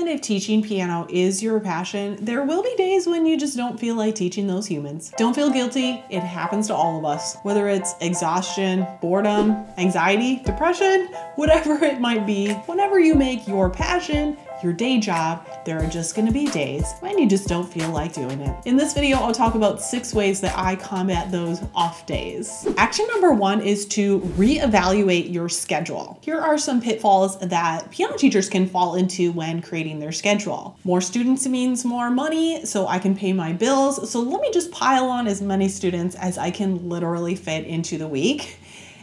even if teaching piano is your passion, there will be days when you just don't feel like teaching those humans. Don't feel guilty. It happens to all of us, whether it's exhaustion, boredom, anxiety, depression, whatever it might be. Whenever you make your passion your day job, there are just going to be days when you just don't feel like doing it. In this video, I'll talk about 6 ways that I combat those off days. Action number 1 is to reevaluate your schedule. Here are some pitfalls that piano teachers can fall into when creating their schedule. More students means more money, so I can pay my bills. So let me just pile on as many students as I can literally fit into the week.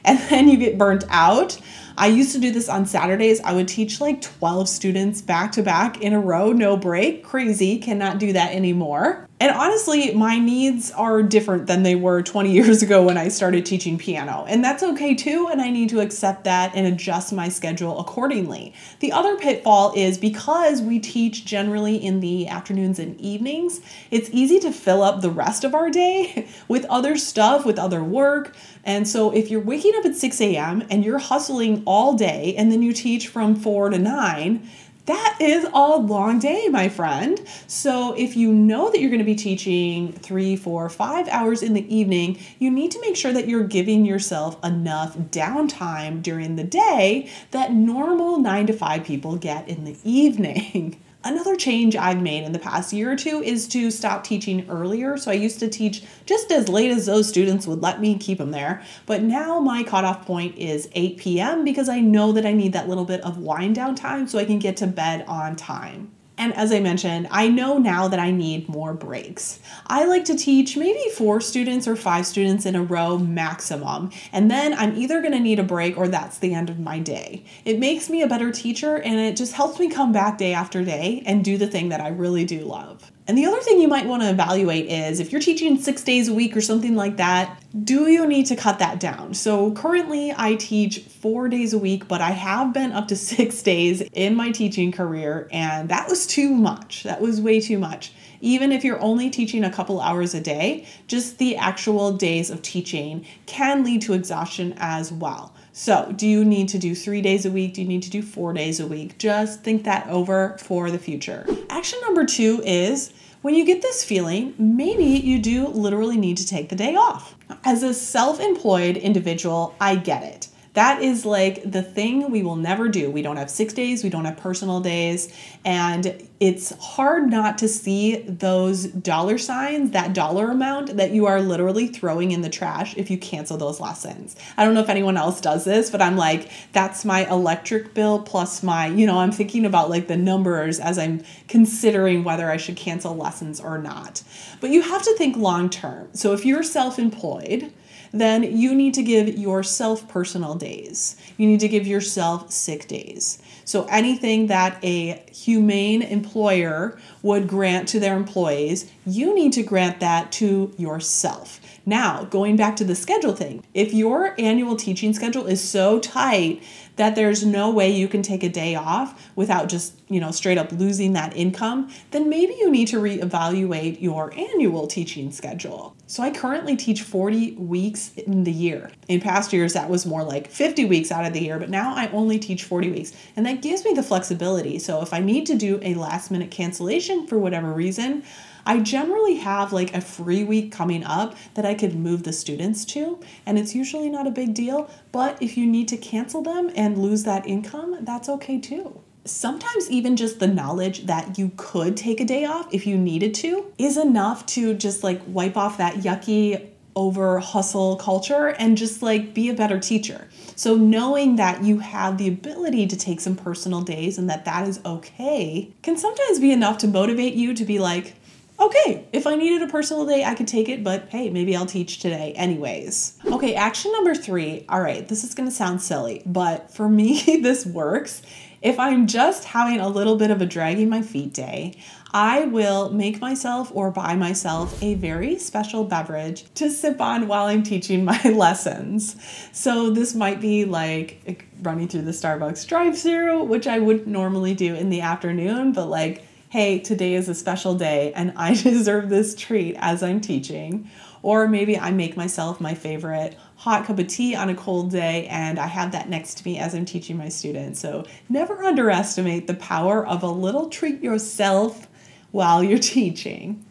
And then you get burnt out. I used to do this on Saturdays. I would teach like 12 students back to back in a row, no break. Crazy, cannot do that anymore. And honestly, my needs are different than they were 20 years ago when I started teaching piano. And that's okay too, and I need to accept that and adjust my schedule accordingly. The other pitfall is because we teach generally in the afternoons and evenings, it's easy to fill up the rest of our day with other stuff, with other work. And so if you're waking up at 6 a.m. and you're hustling all day and then you teach from 4 to 9, that is a long day, my friend. So if you know that you're going to be teaching 3, 4, 5 hours in the evening, you need to make sure that you're giving yourself enough downtime during the day that normal 9 to 5 people get in the evening. Another change I've made in the past year or two is to stop teaching earlier. So I used to teach just as late as those students would let me keep them there. But now my cutoff point is 8 p.m. because I know that I need that little bit of wind down time so I can get to bed on time. And as I mentioned, I know now that I need more breaks. I like to teach maybe 4 students or 5 students in a row maximum. And then I'm either going to need a break or that's the end of my day. It makes me a better teacher and it just helps me come back day after day and do the thing that I really do love. And the other thing you might want to evaluate is if you're teaching 6 days a week or something like that, do you need to cut that down? So currently I teach 4 days a week, but I have been up to 6 days in my teaching career, and that was too much. That was way too much. Even if you're only teaching a couple hours a day, just the actual days of teaching can lead to exhaustion as well. So do you need to do 3 days a week? Do you need to do 4 days a week? Just think that over for the future. Action number 2 is when you get this feeling, maybe you do literally need to take the day off. As a self-employed individual, I get it. That is like the thing we will never do. We don't have 6 days, we don't have personal days, and it's hard not to see those dollar signs, that dollar amount that you are literally throwing in the trash if you cancel those lessons. I don't know if anyone else does this, but I'm like, that's my electric bill plus my, I'm thinking about like the numbers as I'm considering whether I should cancel lessons or not. But you have to think long term. So if you're self-employed, then you need to give yourself personal days. You need to give yourself sick days. So anything that a humane employer would grant to their employees, you need to grant that to yourself. Now, going back to the schedule thing, if your annual teaching schedule is so tight that there's no way you can take a day off without just, straight up losing that income, then maybe you need to reevaluate your annual teaching schedule. So I currently teach 40 weeks in the year. In past years, that was more like 50 weeks out of the year, but now I only teach 40 weeks. And that gives me the flexibility. So if I need to do a last minute cancellation for whatever reason, I generally have like a free week coming up that I could move the students to, and it's usually not a big deal, but if you need to cancel them and lose that income, that's okay too. Sometimes even just the knowledge that you could take a day off if you needed to is enough to just like wipe off that yucky over hustle culture and just like be a better teacher. So knowing that you have the ability to take some personal days and that is okay can sometimes be enough to motivate you to be like, okay, if I needed a personal day, I could take it, but hey, maybe I'll teach today anyways. Okay, action number 3. All right, this is gonna sound silly, but for me, this works. If I'm just having a little bit of a dragging my feet day, I will make myself or buy myself a very special beverage to sip on while I'm teaching my lessons. So this might be like running through the Starbucks drive-thru, which I wouldn't normally do in the afternoon, but like hey, today is a special day and I deserve this treat as I'm teaching. Or maybe I make myself my favorite hot cup of tea on a cold day and I have that next to me as I'm teaching my students. So never underestimate the power of a little treat yourself while you're teaching.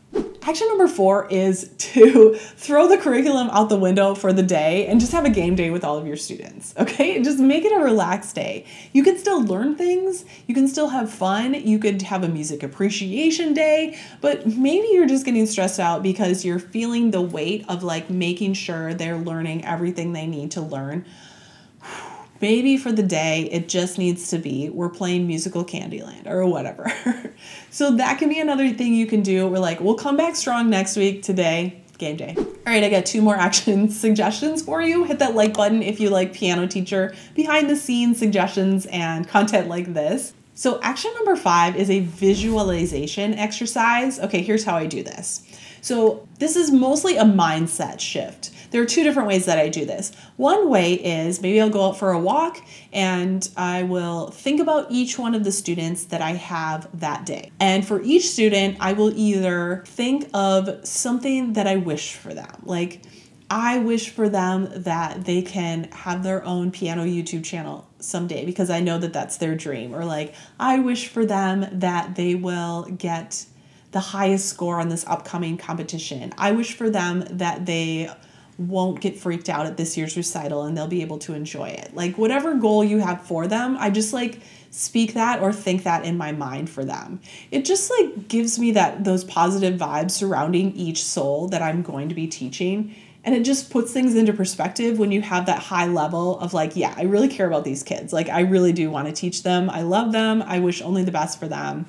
Action number 4 is to throw the curriculum out the window for the day and just have a game day with all of your students, okay? Just make it a relaxed day. You can still learn things, you can still have fun, you could have a music appreciation day, but maybe you're just getting stressed out because you're feeling the weight of like making sure they're learning everything they need to learn. Maybe for the day, it just needs to be, we're playing musical Candyland or whatever. So that can be another thing you can do. We're like, we'll come back strong next week. Today, game day. All right, I got 2 more action suggestions for you. Hit that like button if you like Piano Teacher, behind the scenes suggestions and content like this. So action number 5 is a visualization exercise. Okay, here's how I do this. So this is mostly a mindset shift. There are 2 different ways that I do this. One way is maybe I'll go out for a walk and I will think about each one of the students that I have that day. And for each student, I will either think of something that I wish for them. Like, I wish for them that they can have their own piano YouTube channel someday because I know that that's their dream. Or like, I wish for them that they will get the highest score on this upcoming competition. I wish for them that they won't get freaked out at this year's recital and they'll be able to enjoy it. Like whatever goal you have for them, I just like speak that or think that in my mind for them. It just like gives me those positive vibes surrounding each soul that I'm going to be teaching. And it just puts things into perspective when you have that high level of like, yeah, I really care about these kids. Like I really do want to teach them. I love them. I wish only the best for them.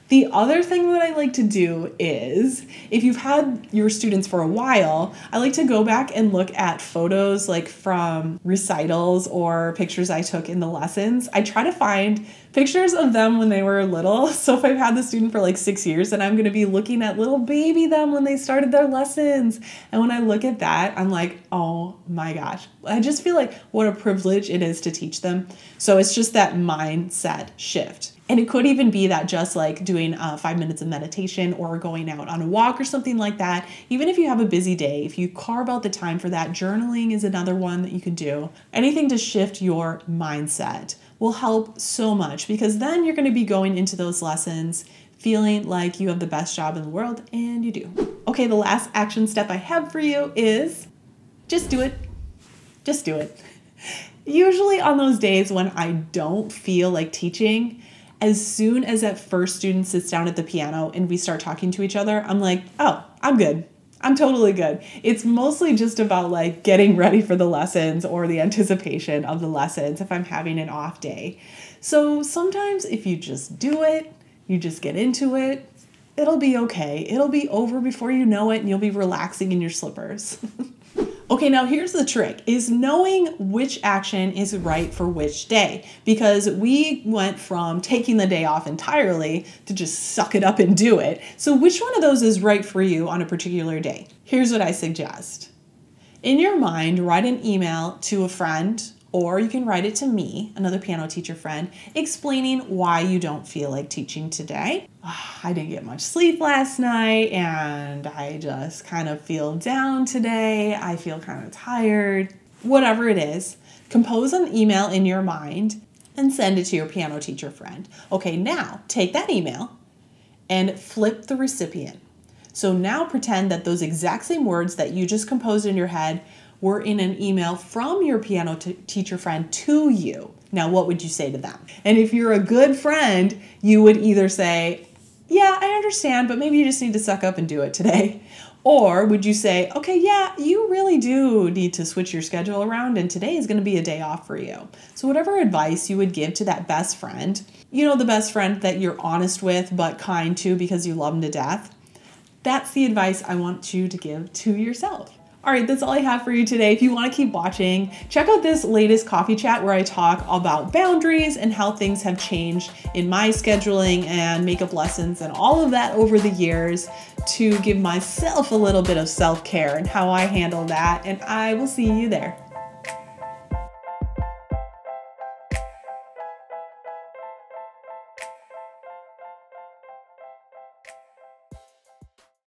The other thing that I like to do is, if you've had your students for a while, I like to go back and look at photos like from recitals or pictures I took in the lessons. I try to find pictures of them when they were little. So if I've had the student for like 6 years, then I'm going to be looking at little baby them when they started their lessons. And when I look at that, I'm like, oh my gosh, I just feel like what a privilege it is to teach them. So it's just that mindset shift. And it could even be that just like doing 5 minutes of meditation or going out on a walk or something like that. Even if you have a busy day, if you carve out the time for that, journaling is another one that you can do. Anything to shift your mindset will help so much because then you're going to be going into those lessons feeling like you have the best job in the world, and you do. Okay, the last action step I have for you is just do it. Just do it. Usually on those days when I don't feel like teaching, as soon as that first student sits down at the piano and we start talking to each other, I'm like, oh, I'm good. I'm totally good. It's mostly just about like getting ready for the lessons or the anticipation of the lessons if I'm having an off day. So sometimes if you just do it, you just get into it, it'll be okay. It'll be over before you know it and you'll be relaxing in your slippers. Okay, now here's the trick, is knowing which action is right for which day, because we went from taking the day off entirely to just suck it up and do it. So which one of those is right for you on a particular day? Here's what I suggest. In your mind, write an email to a friend, or you can write it to me, another piano teacher friend, explaining why you don't feel like teaching today. I didn't get much sleep last night and I just kind of feel down today. I feel kind of tired. Whatever it is, compose an email in your mind and send it to your piano teacher friend. Okay, now take that email and flip the recipient. So now pretend that those exact same words that you just composed in your head were in an email from your piano teacher friend to you. Now, what would you say to them? And if you're a good friend, you would either say, yeah, I understand, but maybe you just need to suck up and do it today. Or would you say, okay, yeah, you really do need to switch your schedule around and today is going to be a day off for you. So whatever advice you would give to that best friend, you know, the best friend that you're honest with but kind to because you love them to death, that's the advice I want you to give to yourself. All right, that's all I have for you today. If you want to keep watching, check out this latest coffee chat where I talk about boundaries and how things have changed in my scheduling and makeup lessons and all of that over the years to give myself a little bit of self-care and how I handle that. And I will see you there.